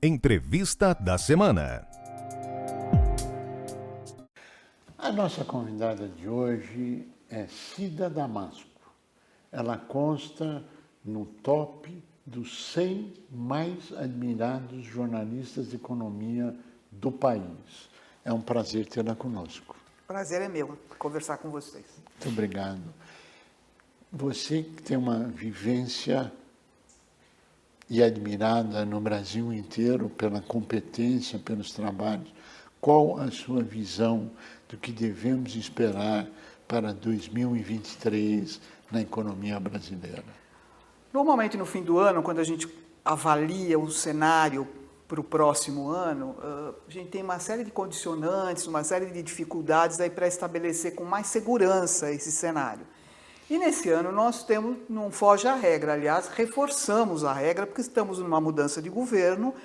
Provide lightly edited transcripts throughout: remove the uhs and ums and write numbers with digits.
Entrevista da semana. A nossa convidada de hoje é Cida Damasco. Ela consta no top dos 100 mais admirados jornalistas de economia do país. É um prazer tê-la conosco. Prazer é meu conversar com vocês. Muito obrigado. Você que tem uma vivência e admirada no Brasil inteiro pela competência, pelos trabalhos, qual a sua visão do que devemos esperar para 2023 na economia brasileira? Normalmente, no fim do ano, quando a gente avalia o cenário para o próximo ano, a gente tem uma série de condicionantes, uma série de dificuldades aí para estabelecer com mais segurança esse cenário. E nesse ano nós temos, não foge à regra, aliás, reforçamos a regra porque estamos numa mudança de governo,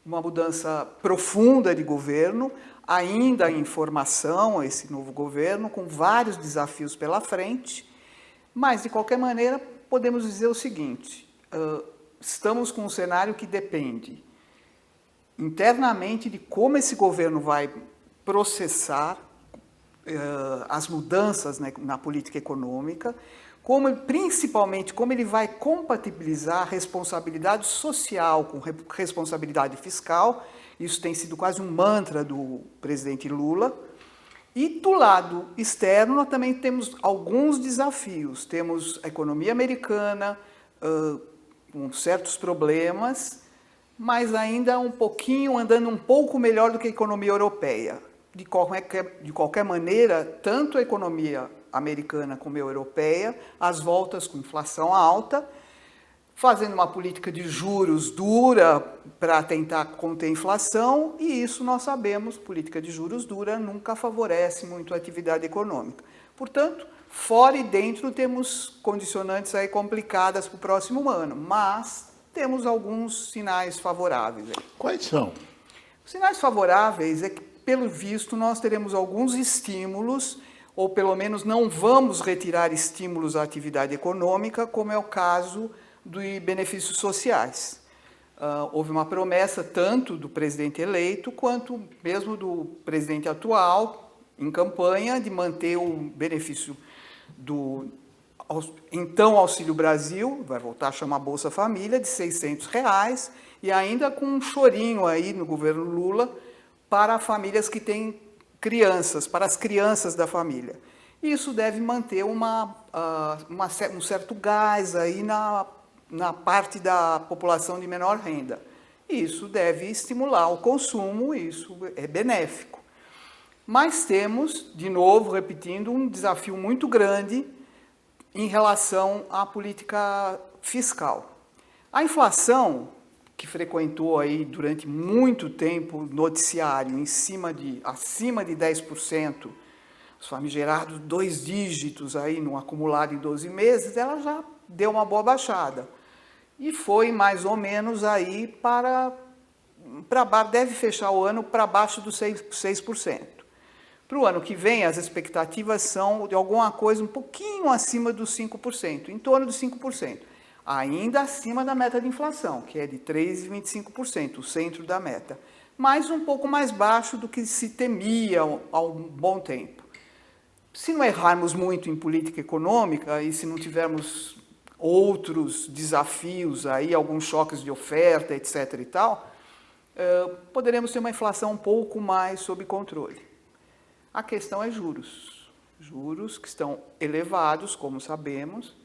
uma mudança profunda de governo, ainda em formação esse novo governo, com vários desafios pela frente, mas de qualquer maneira podemos dizer o seguinte, estamos com um cenário que depende internamente de como esse governo vai processar as mudanças, né, na política econômica, principalmente como ele vai compatibilizar a responsabilidade social com responsabilidade fiscal. Isso tem sido quase um mantra do presidente Lula. E do lado externo, nós também temos alguns desafios. Temos a economia americana com certos problemas, mas ainda andando um pouco melhor do que a economia europeia. De qualquer maneira, tanto a economia americana como a europeia, as voltas com inflação alta, fazendo uma política de juros dura para tentar conter a inflação, e isso nós sabemos, política de juros dura nunca favorece muito a atividade econômica. Portanto, fora e dentro temos condicionantes aí complicadas para o próximo ano, mas temos alguns sinais favoráveis. Quais são? Os sinais favoráveis é que, pelo visto, nós teremos alguns estímulos, ou pelo menos não vamos retirar estímulos à atividade econômica, como é o caso de benefícios sociais. Houve uma promessa tanto do presidente eleito, quanto mesmo do presidente atual, em campanha, de manter o benefício do então Auxílio Brasil, vai voltar a chamar Bolsa Família, de R$600, e ainda com um chorinho aí no governo Lula, para famílias que têm crianças, para as crianças da família. Isso deve manter um certo gás aí na parte da população de menor renda. Isso deve estimular o consumo, isso é benéfico. Mas temos, de novo, repetindo, um desafio muito grande em relação à política fiscal. A inflação, que frequentou aí durante muito tempo o noticiário acima de 10%, os famigerados 2 dígitos aí no acumulado em 12 meses, ela já deu uma boa baixada. E foi mais ou menos aí deve fechar o ano para baixo dos 6%. Para o ano que vem, as expectativas são de alguma coisa um pouquinho acima dos 5%, em torno dos 5%. Ainda acima da meta de inflação, que é de 3,25%, o centro da meta, mas um pouco mais baixo do que se temia há um bom tempo. Se não errarmos muito em política econômica e se não tivermos outros desafios, aí, alguns choques de oferta, etc. e tal, poderemos ter uma inflação um pouco mais sob controle. A questão é juros. Juros que estão elevados, como sabemos,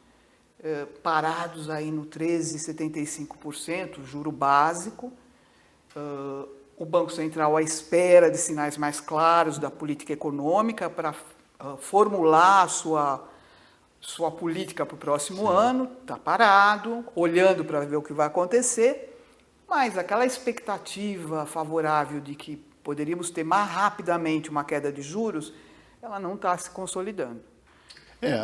parados aí no 13,75%, juro básico, o Banco Central à espera de sinais mais claros da política econômica para formular a sua política para o próximo ano, está parado, olhando para ver o que vai acontecer, mas aquela expectativa favorável de que poderíamos ter mais rapidamente uma queda de juros, ela não está se consolidando.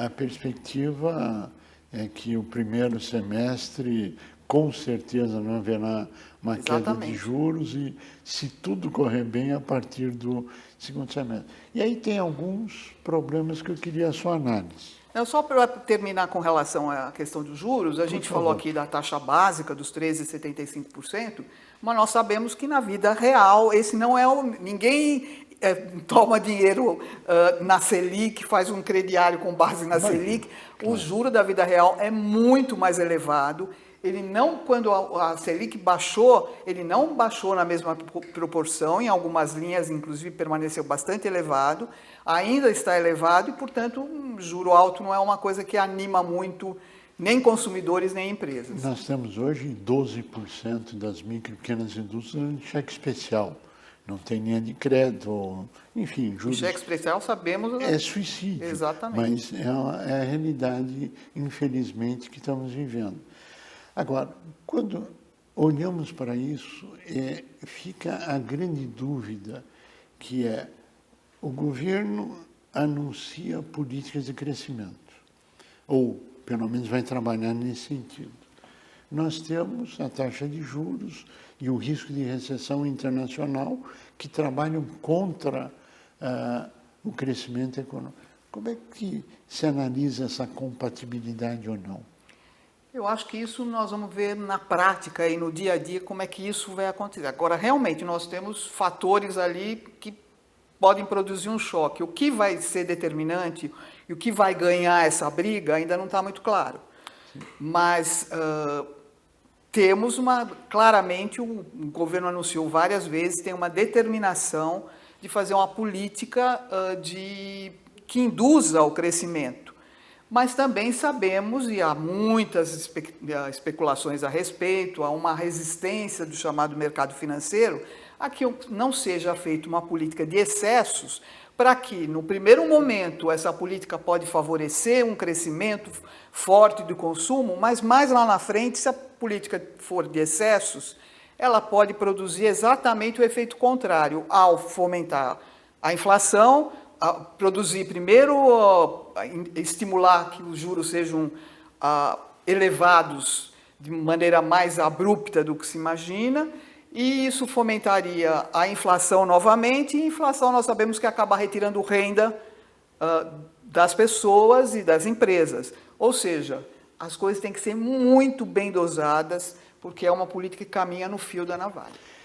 A perspectiva é que o primeiro semestre, com certeza, não haverá uma queda de juros e, se tudo correr bem, a partir do segundo semestre. E aí tem alguns problemas que eu queria a sua análise. Não, só para terminar com relação à questão dos juros, a gente falou aqui da taxa básica dos 13,75%, mas nós sabemos que na vida real esse não é ninguém toma dinheiro na Selic, faz um crediário com base na Selic. O juro da vida real é muito mais elevado. Ele não, quando a Selic baixou, ele não baixou na mesma proporção, em algumas linhas, inclusive, permaneceu bastante elevado, ainda está elevado e, portanto, um juro alto não é uma coisa que anima muito nem consumidores, nem empresas. Nós temos hoje 12% das micro e pequenas indústrias em cheque especial. Não tem linha de crédito, enfim, juros. O cheque especial, sabemos... É suicídio. Exatamente. Mas é a realidade, infelizmente, que estamos vivendo. Agora, quando olhamos para isso, fica a grande dúvida, que é o governo anuncia políticas de crescimento, ou pelo menos vai trabalhar nesse sentido. Nós temos a taxa de juros e o risco de recessão internacional que trabalham contra o crescimento econômico. Como é que se analisa essa compatibilidade ou não? Eu acho que isso nós vamos ver na prática e no dia a dia como é que isso vai acontecer. Agora, realmente, nós temos fatores ali que podem produzir um choque. O que vai ser determinante e o que vai ganhar essa briga ainda não está muito claro. Mas temos claramente, o governo anunciou várias vezes, tem uma determinação de fazer uma política que induza o crescimento. Mas também sabemos, e há muitas especulações a respeito, há uma resistência do chamado mercado financeiro, a que não seja feita uma política de excessos, para que, no primeiro momento, essa política pode favorecer um crescimento forte do consumo, mas mais lá na frente, se a política for de excessos, ela pode produzir exatamente o efeito contrário, ao fomentar a inflação, produzir primeiro, estimular que os juros sejam elevados de maneira mais abrupta do que se imagina, e isso fomentaria a inflação novamente, e inflação nós sabemos que acaba retirando renda das pessoas e das empresas. Ou seja, as coisas têm que ser muito bem dosadas, porque é uma política que caminha no fio da navalha.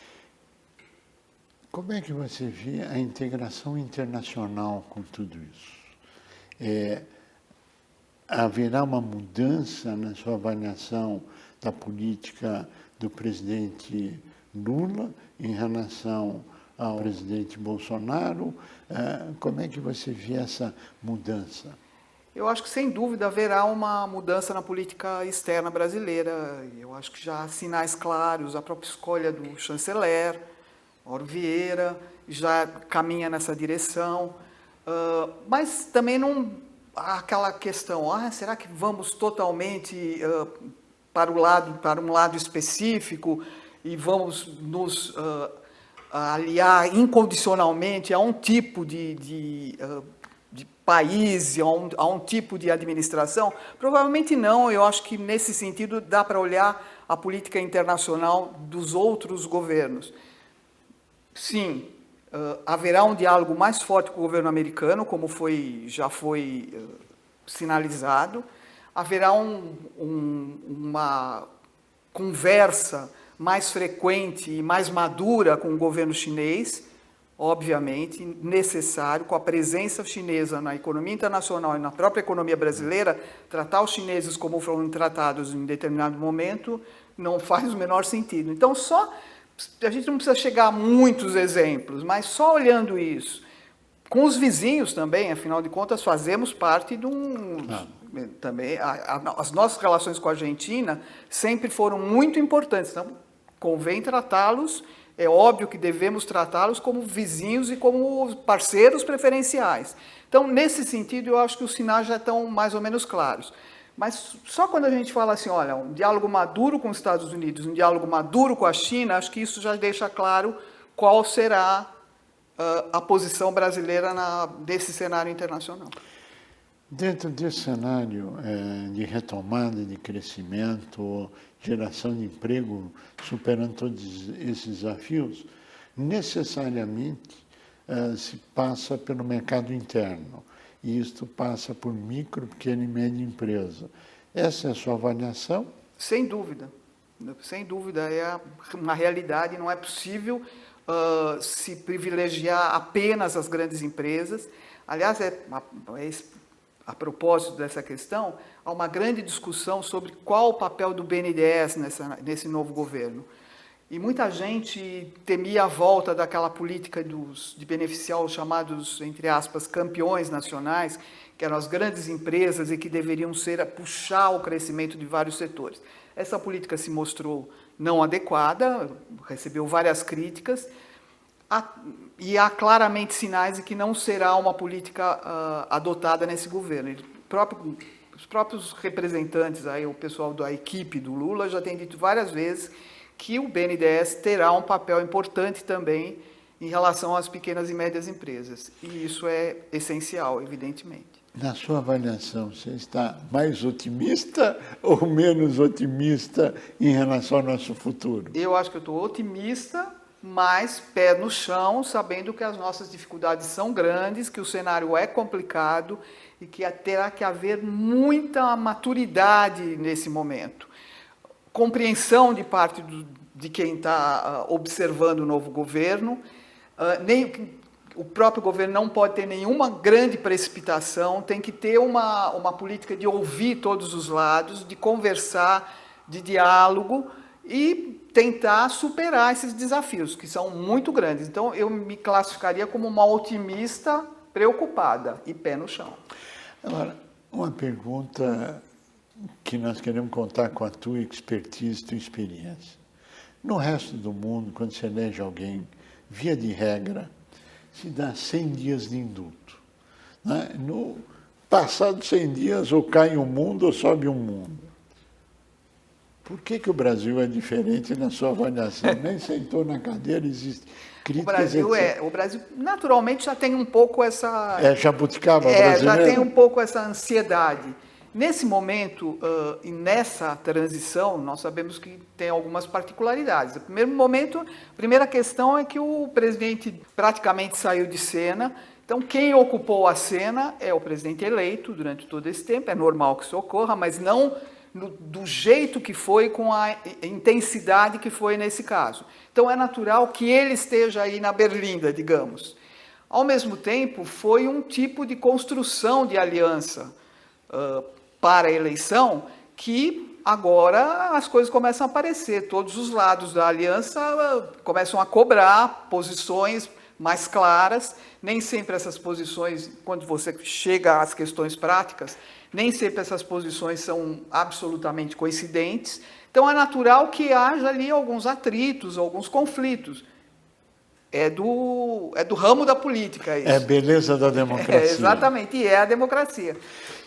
Como é que você vê a integração internacional com tudo isso? Haverá uma mudança na sua avaliação da política do presidente Lula em relação ao presidente Bolsonaro? Como é que você vê essa mudança? Eu acho que, sem dúvida, haverá uma mudança na política externa brasileira. Eu acho que já há sinais claros, a própria escolha do chanceler, Mauro Vieira, já caminha nessa direção, mas também não há aquela questão, será que vamos totalmente para um lado específico e vamos nos aliar incondicionalmente a um tipo de país, a um tipo de administração? Provavelmente não. Eu acho que, nesse sentido, dá para olhar a política internacional dos outros governos. Sim, haverá um diálogo mais forte com o governo americano, como já foi sinalizado. Haverá uma conversa mais frequente e mais madura com o governo chinês, obviamente, necessário, com a presença chinesa na economia internacional e na própria economia brasileira. Tratar os chineses como foram tratados em determinado momento não faz o menor sentido. Então, a gente não precisa chegar a muitos exemplos, mas só olhando isso, com os vizinhos também, afinal de contas, fazemos parte de também, as nossas relações com a Argentina sempre foram muito importantes, então convém tratá-los, é óbvio que devemos tratá-los como vizinhos e como parceiros preferenciais. Então, nesse sentido, eu acho que os sinais já estão mais ou menos claros. Mas só quando a gente fala assim, olha, um diálogo maduro com os Estados Unidos, um diálogo maduro com a China, acho que isso já deixa claro qual será a posição brasileira desse cenário internacional. Dentro desse cenário de retomada, de crescimento, geração de emprego, superando todos esses desafios, necessariamente se passa pelo mercado interno. e isto passa por micro, pequena e média empresa. Essa é a sua avaliação? Sem dúvida. Sem dúvida, uma realidade, não é possível se privilegiar apenas as grandes empresas. Aliás, a propósito dessa questão, há uma grande discussão sobre qual o papel do BNDES nesse novo governo. E muita gente temia a volta daquela política de beneficiar os chamados, entre aspas, campeões nacionais, que eram as grandes empresas e que deveriam puxar o crescimento de vários setores. Essa política se mostrou não adequada, recebeu várias críticas, e há claramente sinais de que não será uma política adotada nesse governo. Os próprios representantes, aí, o pessoal da equipe do Lula, já tem dito várias vezes que o BNDES terá um papel importante também em relação às pequenas e médias empresas. E isso é essencial, evidentemente. Na sua avaliação, você está mais otimista ou menos otimista em relação ao nosso futuro? Eu acho que eu estou otimista, mas pé no chão, sabendo que as nossas dificuldades são grandes, que o cenário é complicado e que terá que haver muita maturidade nesse momento. Compreensão de parte de quem está observando o novo governo. O próprio governo não pode ter nenhuma grande precipitação, tem que ter uma política de ouvir todos os lados, de conversar, de diálogo e tentar superar esses desafios, que são muito grandes. Então, eu me classificaria como uma otimista preocupada e pé no chão. Agora, uma pergunta que nós queremos contar com a tua expertise, tua experiência. No resto do mundo, quando se elege alguém, via de regra, se dá 100 dias de indulto. Né? No passado 100 dias, ou cai um mundo ou sobe um mundo. Por que o Brasil é diferente na sua avaliação? Nem sentou na cadeira, existe críticas. O Brasil naturalmente já tem um pouco essa... jabuticaba brasileira. Já tem um pouco essa ansiedade. Nesse momento e nessa transição, nós sabemos que tem algumas particularidades. O primeiro momento, a primeira questão é que o presidente praticamente saiu de cena. Então, quem ocupou a cena é o presidente eleito durante todo esse tempo. É normal que isso ocorra, mas não do jeito que foi, com a intensidade que foi nesse caso. Então, é natural que ele esteja aí na berlinda, digamos. Ao mesmo tempo, foi um tipo de construção de aliança para a eleição, que agora as coisas começam a aparecer. Todos os lados da aliança começam a cobrar posições mais claras. Nem sempre essas posições, quando você chega às questões práticas, nem sempre essas posições são absolutamente coincidentes. Então é natural que haja ali alguns atritos, alguns conflitos. É do ramo da política isso. É a beleza da democracia. Exatamente, e é a democracia.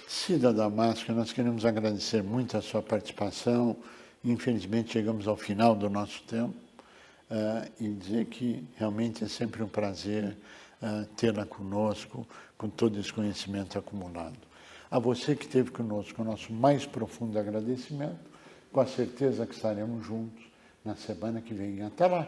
Cida Damasco, nós queremos agradecer muito a sua participação. Infelizmente, chegamos ao final do nosso tempo e dizer que realmente é sempre um prazer tê-la conosco, com todo esse conhecimento acumulado. A você que esteve conosco, o nosso mais profundo agradecimento, com a certeza que estaremos juntos na semana que vem. Até lá!